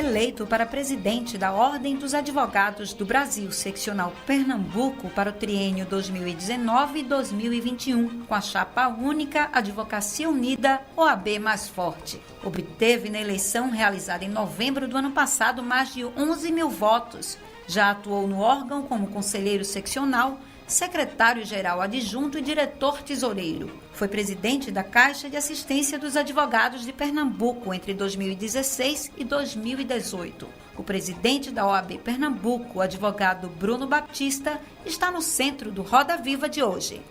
eleito para presidente da Ordem dos Advogados do Brasil, seccional Pernambuco, para o triênio 2019-2021, com a chapa única Advocacia Unida, OAB Mais Forte. Obteve na eleição realizada em novembro do ano passado mais de 11 mil votos. Já atuou no órgão como conselheiro seccional, secretário-geral adjunto e diretor-tesoureiro. Foi presidente da Caixa de Assistência dos Advogados de Pernambuco entre 2016 e 2018. O presidente da OAB Pernambuco, o advogado Bruno Batista, está no centro do Roda Viva de hoje.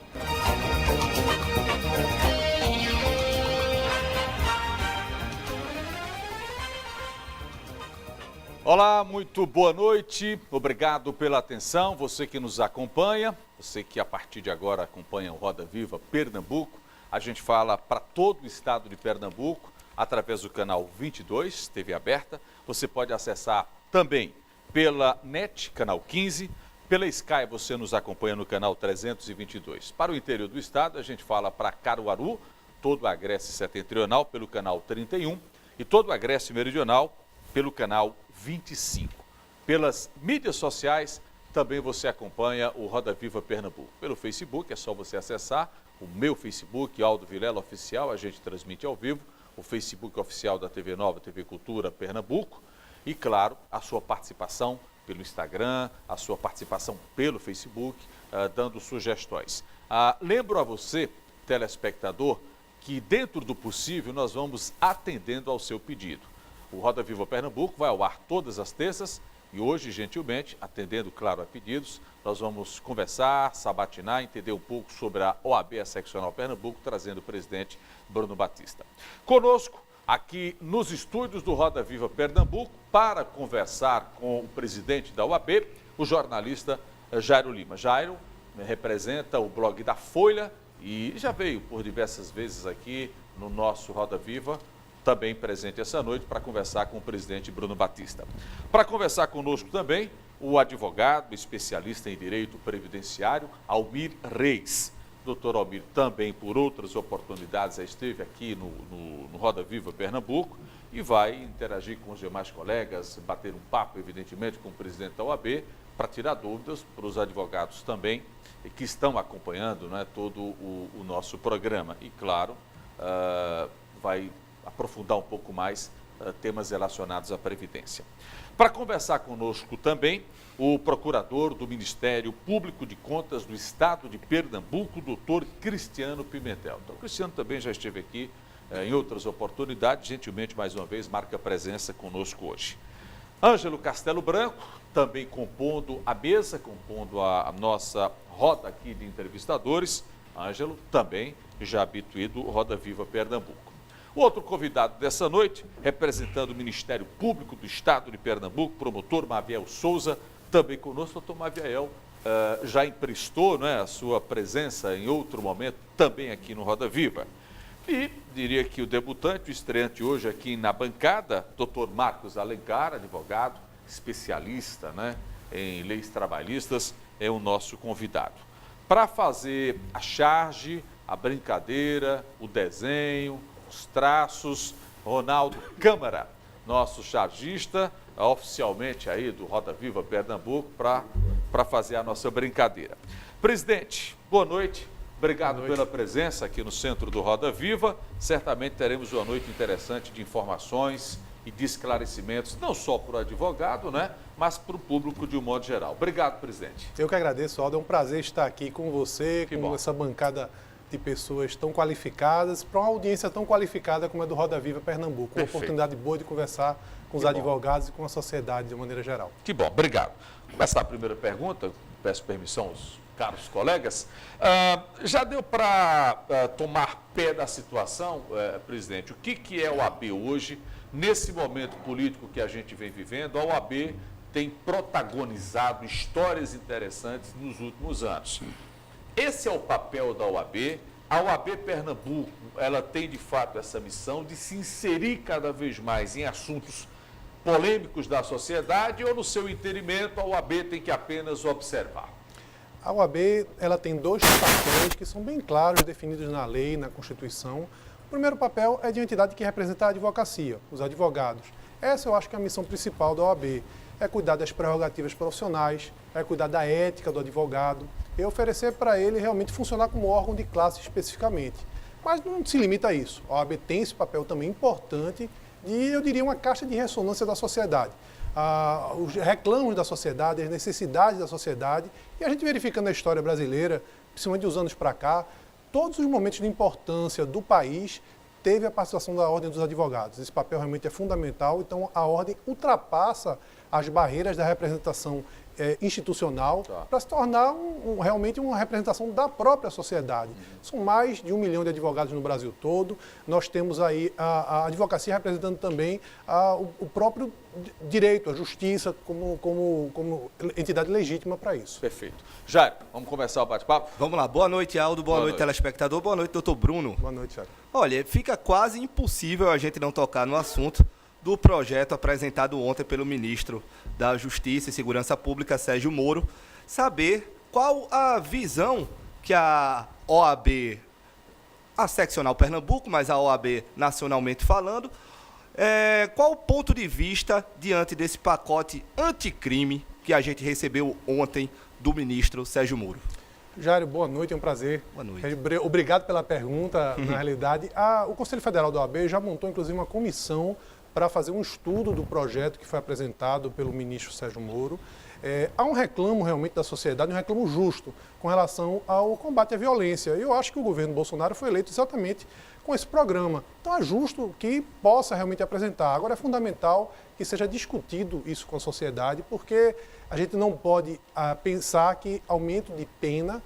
Olá, muito boa noite, obrigado pela atenção, você que nos acompanha, você que a partir de agora acompanha o Roda Viva Pernambuco. A gente fala para todo o estado de Pernambuco através do canal 22, TV aberta. Você pode acessar também pela NET, canal 15, pela Sky você nos acompanha no canal 322. Para o interior do estado a gente fala para Caruaru, todo o Agreste Setentrional pelo canal 31 e todo o Agreste Meridional pelo canal 25. Pelas mídias sociais, também você acompanha o Roda Viva Pernambuco. Pelo Facebook, é só você acessar o meu Facebook, Aldo Vilela Oficial, a gente transmite ao vivo, o Facebook oficial da TV Nova, TV Cultura Pernambuco, e claro, a sua participação pelo Instagram, a sua participação pelo Facebook, dando sugestões. Lembro a você, telespectador, que dentro do possível nós vamos atendendo ao seu pedido. O Roda Viva Pernambuco vai ao ar todas as terças e hoje, gentilmente, atendendo, claro, a pedidos, nós vamos conversar, sabatinar, entender um pouco sobre a OAB, a Seccional Pernambuco, trazendo o presidente Bruno Batista. Conosco, aqui nos estúdios do Roda Viva Pernambuco, para conversar com o presidente da OAB, o jornalista Jairo Lima. Jairo representa o blog da Folha e já veio por diversas vezes aqui no nosso Roda Viva, também presente essa noite para conversar com o presidente Bruno Batista. Para conversar conosco também, o advogado, especialista em direito previdenciário, Almir Reis. Doutor Almir também, por outras oportunidades, já esteve aqui no Roda Viva Pernambuco e vai interagir com os demais colegas, bater um papo, evidentemente, com o presidente da OAB, para tirar dúvidas para os advogados também, que estão acompanhando, né, todo o nosso programa. E, claro, vai aprofundar um pouco mais temas relacionados à Previdência. Para conversar conosco também, o procurador do Ministério Público de Contas do Estado de Pernambuco, doutor Cristiano Pimentel. Então, o Cristiano também já esteve aqui em outras oportunidades, gentilmente, mais uma vez, marca presença conosco hoje. Ângelo Castelo Branco, também compondo a mesa, compondo a nossa roda aqui de entrevistadores. Ângelo também já habituado Roda Viva Pernambuco. O outro convidado dessa noite, representando o Ministério Público do Estado de Pernambuco, promotor Maviel Souza, também conosco. Doutor Maviel já emprestou, né, a sua presença em outro momento, também aqui no Roda Viva. E diria que o debutante, o estreante hoje aqui na bancada, doutor Marcos Alencar, advogado, especialista, né, em leis trabalhistas, é o nosso convidado. Para fazer a charge, a brincadeira, o desenho, os traços, Ronaldo Câmara, nosso chargista, oficialmente aí do Roda Viva Pernambuco, para fazer a nossa brincadeira. Presidente, boa noite, obrigado pela presença aqui no centro do Roda Viva. Certamente teremos uma noite interessante de informações e de esclarecimentos, não só para o advogado, né, mas para o público de um modo geral. Obrigado, presidente. Eu que agradeço, Aldo, é um prazer estar aqui com você, com essa bancada de pessoas tão qualificadas, para uma audiência tão qualificada como a do Roda Viva Pernambuco. Uma oportunidade boa de conversar com os advogados e com a sociedade de maneira geral. Que bom, obrigado. Vou começar a primeira pergunta, peço permissão aos caros colegas. Já deu para tomar pé da situação, presidente? O que é o OAB hoje, nesse momento político que a gente vem vivendo? A OAB tem protagonizado histórias interessantes nos últimos anos. Esse é o papel da OAB. A OAB Pernambuco, ela tem de fato essa missão de se inserir cada vez mais em assuntos polêmicos da sociedade, ou no seu entendimento a OAB tem que apenas observar? A OAB, ela tem dois papéis que são bem claros, definidos na lei, na Constituição. O primeiro papel é de entidade que representa a advocacia, os advogados. Essa eu acho que é a missão principal da OAB, é cuidar das prerrogativas profissionais, é cuidar da ética do advogado e oferecer para ele realmente funcionar como órgão de classe especificamente. Mas não se limita a isso. A OAB tem esse papel também importante de, eu diria, uma caixa de ressonância da sociedade. Os reclamos da sociedade, as necessidades da sociedade, e a gente verificando a história brasileira, principalmente dos anos para cá, todos os momentos de importância do país teve a participação da Ordem dos Advogados. Esse papel realmente é fundamental, então a Ordem ultrapassa as barreiras da representação institucional para se tornar realmente uma representação da própria sociedade. São mais de 1 milhão de advogados no Brasil todo. Nós temos aí a advocacia representando também o próprio direito, a justiça como entidade legítima para isso. Perfeito. Jairo, vamos começar o bate-papo? Vamos lá. Boa noite, Aldo. Boa noite, telespectador. Boa noite, doutor Bruno. Boa noite, Jairo. Olha, fica quase impossível a gente não tocar no assunto do projeto apresentado ontem pelo ministro da Justiça e Segurança Pública, Sérgio Moro, saber qual a visão que a OAB, a seccional Pernambuco, mas a OAB nacionalmente falando, qual o ponto de vista diante desse pacote anticrime que a gente recebeu ontem do ministro Sérgio Moro. Jairo, boa noite, é um prazer. Boa noite. Obrigado pela pergunta, na realidade. O Conselho Federal da OAB já montou, inclusive, uma comissão para fazer um estudo do projeto que foi apresentado pelo ministro Sérgio Moro. Há um reclamo realmente da sociedade, um reclamo justo com relação ao combate à violência. E eu acho que o governo Bolsonaro foi eleito exatamente com esse programa. Então é justo que possa realmente apresentar. Agora é fundamental que seja discutido isso com a sociedade, porque a gente não pode pensar que aumento de pena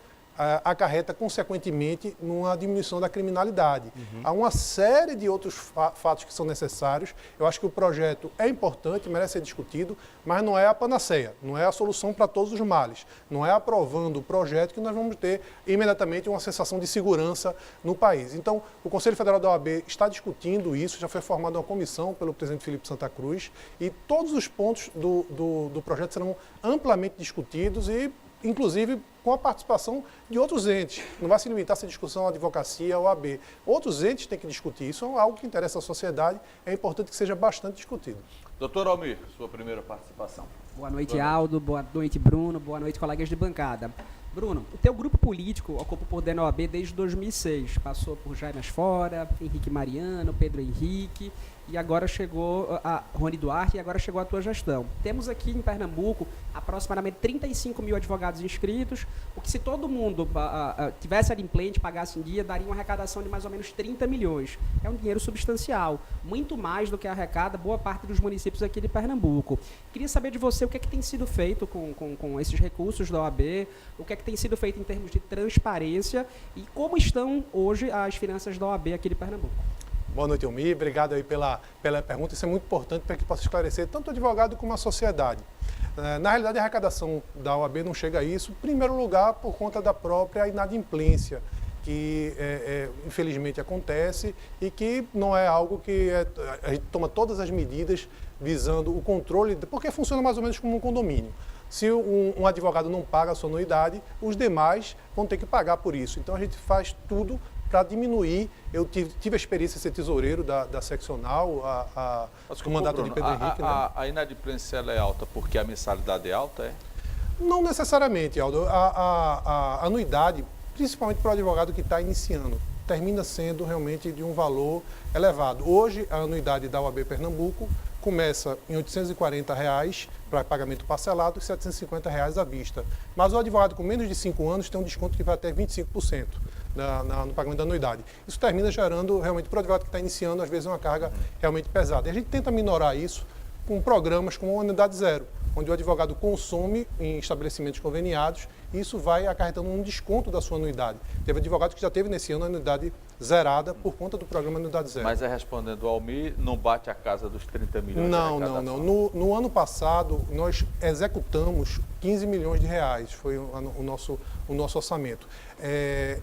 acarreta, consequentemente, numa diminuição da criminalidade. Há uma série de outros fatos que são necessários. Eu acho que o projeto é importante, merece ser discutido, mas não é a panaceia, não é a solução para todos os males. Não é aprovando o projeto que nós vamos ter imediatamente uma sensação de segurança no país. Então, o Conselho Federal da OAB está discutindo isso, já foi formada uma comissão pelo presidente Felipe Santa Cruz, e todos os pontos do projeto serão amplamente discutidos e, inclusive, com a participação de outros entes. Não vai se limitar essa discussão à advocacia ou à OAB. Outros entes têm que discutir. Isso é algo que interessa à sociedade. É importante que seja bastante discutido. Doutor Almir, sua primeira participação. Boa noite, Aldo. Boa noite, Bruno. Boa noite, colegas de bancada. Bruno, o teu grupo político ocupa o poder na OAB desde 2006. Passou por Jaime Asfora, Henrique Mariano, Pedro Henrique, e agora chegou a Rony Duarte, e agora chegou a tua gestão. Temos aqui em Pernambuco aproximadamente 35 mil advogados inscritos, o que, se todo mundo tivesse adimplente, pagasse em dia, daria uma arrecadação de mais ou menos 30 milhões. É um dinheiro substancial, muito mais do que arrecada boa parte dos municípios aqui de Pernambuco. Queria saber de você o que é que tem sido feito com esses recursos da OAB, o que é que tem sido feito em termos de transparência e como estão hoje as finanças da OAB aqui de Pernambuco. Boa noite, Almir. Obrigado aí pela pergunta. Isso é muito importante para que possa esclarecer tanto o advogado como a sociedade. Na realidade, a arrecadação da OAB não chega a isso, em primeiro lugar, por conta da própria inadimplência, que infelizmente acontece e que não é algo que a gente toma todas as medidas visando o controle, porque funciona mais ou menos como um condomínio. Se um advogado não paga a sua anuidade, os demais vão ter que pagar por isso. Então a gente faz tudo para diminuir. Eu tive a experiência de ser tesoureiro da seccional, o mandato de Pedro Henrique. A inadimplência é alta porque a mensalidade é alta, é? Não necessariamente, Aldo. A anuidade, principalmente para o advogado que está iniciando, termina sendo realmente de um valor elevado. Hoje, a anuidade da OAB Pernambuco começa em R$ 840 para pagamento parcelado e R$ 750 à vista. Mas o advogado com menos de 5 anos tem um desconto que vai até 25%. No pagamento da anuidade. Isso termina gerando, realmente, para o advogado que está iniciando, às vezes, uma carga realmente pesada. E a gente tenta minorar isso com programas como a Anuidade Zero, onde o advogado consome em estabelecimentos conveniados e isso vai acarretando um desconto da sua anuidade. Teve advogado que já teve nesse ano a anuidade zerada por conta do programa Anuidade Zero. Mas respondendo ao Almir, não bate a casa dos 30 milhões não, de arrecadação? Não. No ano passado, nós executamos 15 milhões de reais, foi o nosso orçamento.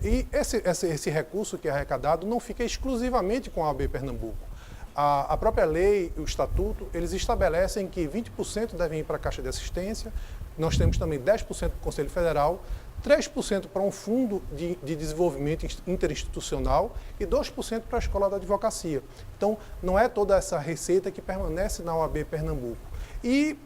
E esse recurso que é arrecadado não fica exclusivamente com a OAB Pernambuco. A própria lei, o estatuto, eles estabelecem que 20% devem ir para a Caixa de Assistência, nós temos também 10% para o Conselho Federal, 3% para um fundo de desenvolvimento interinstitucional e 2% para a Escola da Advocacia. Então, não é toda essa receita que permanece na OAB Pernambuco. E,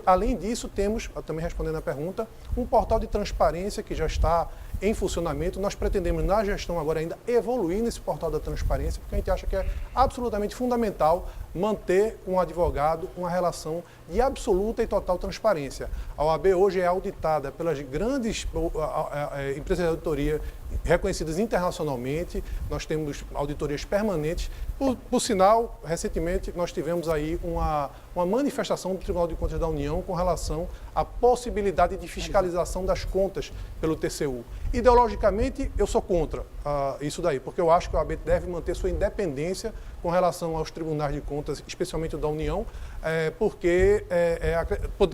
além disso, temos, também respondendo a pergunta, um portal de transparência que já está em funcionamento. Nós pretendemos, na gestão agora ainda, evoluir nesse portal da transparência, porque a gente acha que é absolutamente fundamental manter com o advogado uma relação de absoluta e total transparência. A OAB hoje é auditada pelas grandes empresas de auditoria reconhecidas internacionalmente. Nós temos auditorias permanentes. Por sinal, recentemente nós tivemos aí uma manifestação do Tribunal de Contas da União com relação à possibilidade de fiscalização das contas pelo TCU. Ideologicamente, eu sou contra isso daí, porque eu acho que a OAB deve manter sua independência com relação aos tribunais de contas, especialmente o da União,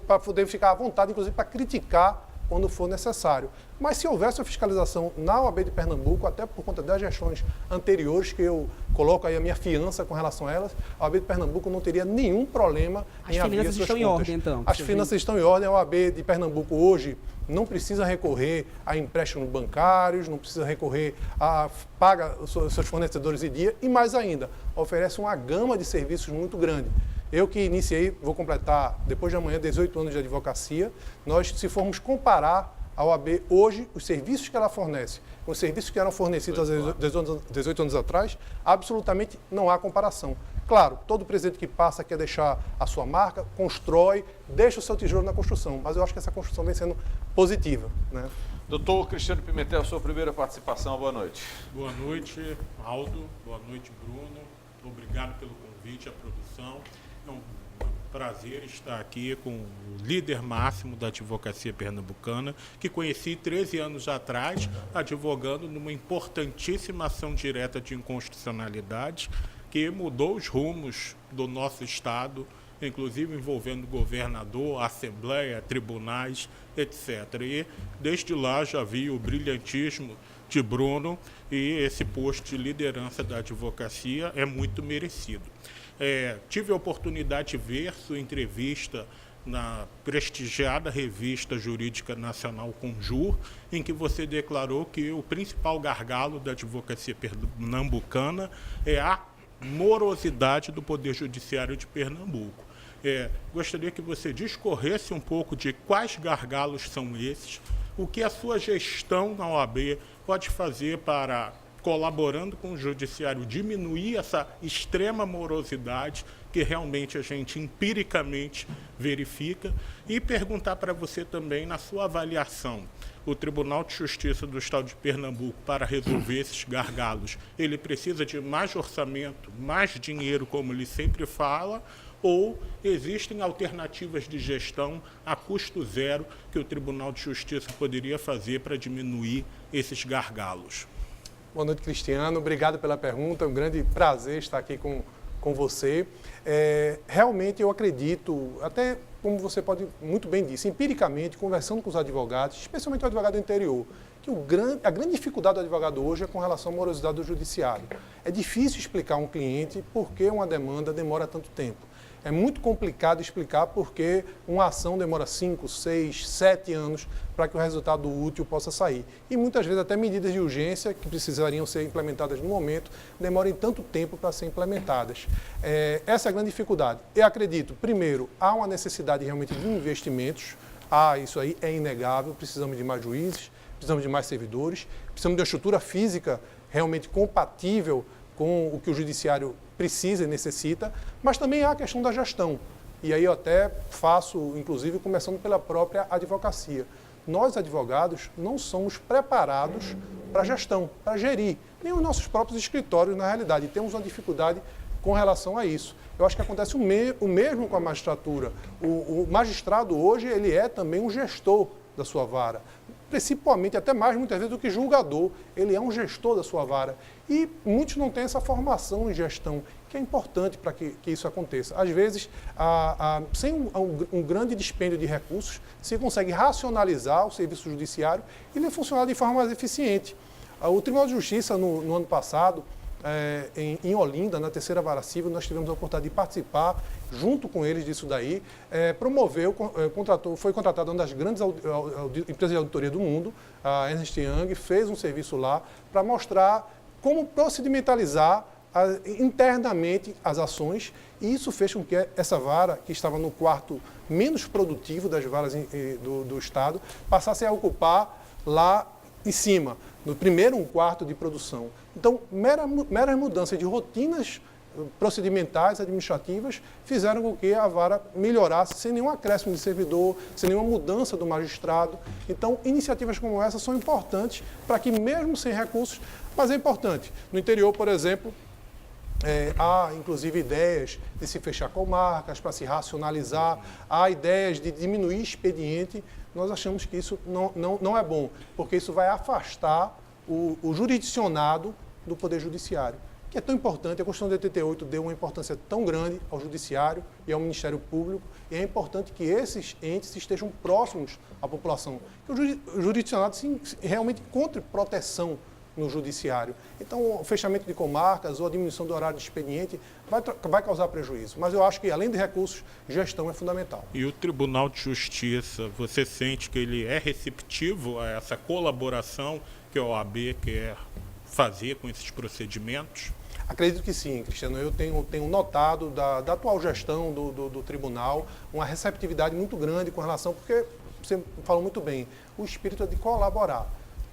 para poder ficar à vontade, inclusive, para criticar quando for necessário. Mas se houvesse uma fiscalização na OAB de Pernambuco, até por conta das gestões anteriores, que eu coloco aí a minha fiança com relação a elas, a OAB de Pernambuco não teria nenhum problema em abrir as suas contas. As finanças estão em ordem, então? As finanças estão em ordem. A OAB de Pernambuco hoje não precisa recorrer a empréstimos bancários, não precisa recorrer paga os seus fornecedores em dia e, mais ainda, oferece uma gama de serviços muito grande. Eu que iniciei, vou completar depois de amanhã 18 anos de advocacia. Nós, se formos comparar a OAB hoje, os serviços que ela fornece com os serviços que eram fornecidos há 18 anos atrás, absolutamente não há comparação. Claro, todo presidente que passa quer deixar a sua marca, constrói, deixa o seu tijolo na construção, mas eu acho que essa construção vem sendo positiva, né? Doutor Cristiano Pimentel, sua primeira participação, boa noite. Boa noite, Aldo. Boa noite, Bruno. Obrigado pelo convite, à produção. É um prazer estar aqui com o líder máximo da advocacia pernambucana, que conheci 13 anos atrás, advogando numa importantíssima ação direta de inconstitucionalidade que mudou os rumos do nosso Estado, inclusive envolvendo governador, assembleia, tribunais, etc. E desde lá já vi o brilhantismo de Bruno e esse posto de liderança da advocacia é muito merecido. Tive a oportunidade de ver sua entrevista na prestigiada revista jurídica nacional Conjur, em que você declarou que o principal gargalo da advocacia pernambucana é a morosidade do Poder Judiciário de Pernambuco. Gostaria que você discorresse um pouco de quais gargalos são esses, o que a sua gestão na OAB pode fazer para, colaborando com o Judiciário, diminuir essa extrema morosidade que realmente a gente empiricamente verifica, e perguntar para você também, na sua avaliação, o Tribunal de Justiça do Estado de Pernambuco, para resolver esses gargalos, ele precisa de mais orçamento, mais dinheiro, como ele sempre fala, ou existem alternativas de gestão a custo zero que o Tribunal de Justiça poderia fazer para diminuir esses gargalos? Boa noite, Cristiano. Obrigado pela pergunta. É um grande prazer estar aqui com você. Realmente eu acredito, até como você pode muito bem dizer, empiricamente, conversando com os advogados, especialmente o advogado do interior, que a grande dificuldade do advogado hoje é com relação à morosidade do judiciário. É difícil explicar a um cliente por que uma demanda demora tanto tempo. É muito complicado explicar por que uma ação demora 5, 6, 7 anos para que o resultado útil possa sair. E muitas vezes até medidas de urgência que precisariam ser implementadas no momento demoram tanto tempo para ser implementadas. Essa é a grande dificuldade. Eu acredito, primeiro, há uma necessidade realmente de investimentos. Isso aí é inegável, precisamos de mais juízes, precisamos de mais servidores, precisamos de uma estrutura física realmente compatível com o que o judiciário precisa e necessita, mas também há a questão da gestão. E aí eu até faço, inclusive, começando pela própria advocacia. Nós, advogados, não somos preparados para gestão, para gerir, nem os nossos próprios escritórios, na realidade. E temos uma dificuldade com relação a isso. Eu acho que acontece o mesmo com a magistratura. O magistrado hoje, ele é também um gestor da sua vara, principalmente, até mais muitas vezes do que julgador, ele é um gestor da sua vara. E muitos não têm essa formação em gestão, que é importante para que isso aconteça. Às vezes, sem um grande dispêndio de recursos, se consegue racionalizar o serviço judiciário e ele funcionar de forma mais eficiente. O Tribunal de Justiça, no ano passado, em Olinda, na terceira vara civil, nós tivemos a oportunidade de participar, junto com eles disso daí, foi contratada uma das grandes empresas de auditoria do mundo, a Ernst Young, fez um serviço lá para mostrar como procedimentalizar internamente as ações, e isso fez com que essa vara, que estava no quarto menos produtivo das varas do Estado, passasse a ocupar lá em cima, no primeiro um quarto de produção. Então, meras mudanças de rotinas procedimentais, administrativas, fizeram com que a vara melhorasse sem nenhum acréscimo de servidor, sem nenhuma mudança do magistrado. Então, iniciativas como essa são importantes para que, mesmo sem recursos, mas é importante. No interior, por exemplo, há, inclusive, ideias de se fechar comarcas para se racionalizar, há ideias de diminuir expediente. Nós achamos que isso não é bom, porque isso vai afastar o jurisdicionado do Poder Judiciário, que é tão importante. A Constituição de 88 deu uma importância tão grande ao Judiciário e ao Ministério Público, e é importante que esses entes estejam próximos à população, que o jurisdicionado realmente encontre proteção no Judiciário. Então, o fechamento de comarcas ou a diminuição do horário de expediente vai causar prejuízo. Mas eu acho que, além de recursos, gestão é fundamental. E o Tribunal de Justiça, você sente que ele é receptivo a essa colaboração que a OAB quer fazer com esses procedimentos? Acredito que sim, Cristiano. Eu tenho notado da atual gestão do tribunal uma receptividade muito grande com relação, porque você falou muito bem, o espírito é de colaborar.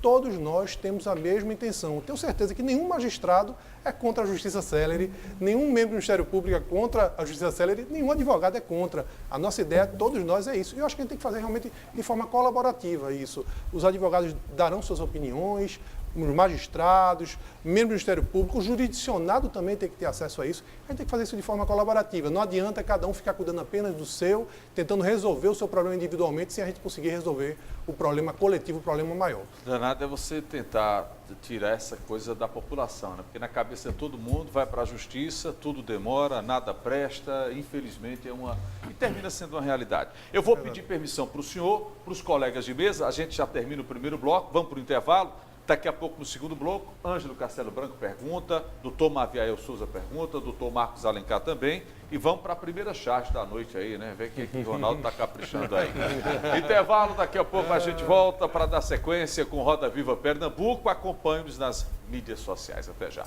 Todos nós temos a mesma intenção. Tenho certeza que nenhum magistrado é contra a justiça célere, nenhum membro do Ministério Público é contra a justiça célere, nenhum advogado é contra. A nossa ideia, todos nós, é isso. E eu acho que a gente tem que fazer realmente de forma colaborativa isso. Os advogados darão suas opiniões, os magistrados, membros do Ministério Público, o jurisdicionado também tem que ter acesso a isso. A gente tem que fazer isso de forma colaborativa. Não adianta cada um ficar cuidando apenas do seu, tentando resolver o seu problema individualmente, sem a gente conseguir resolver o problema coletivo, o problema maior. Danado é você tentar tirar essa coisa da população, né? Porque na cabeça de todo mundo vai para a justiça, tudo demora, nada presta, infelizmente e termina sendo uma realidade. Eu vou pedir permissão para o senhor, para os colegas de mesa, a gente já termina o primeiro bloco, vamos para o intervalo. Daqui a pouco, no segundo bloco, Ângelo Castelo Branco pergunta, doutor Maviael Souza pergunta, doutor Marcos Alencar também. E vamos para a primeira charge da noite aí, né? Vê que o Ronaldo está caprichando aí. Intervalo, daqui a pouco a gente volta para dar sequência com Roda Viva Pernambuco. Acompanhe-nos nas mídias sociais. Até já.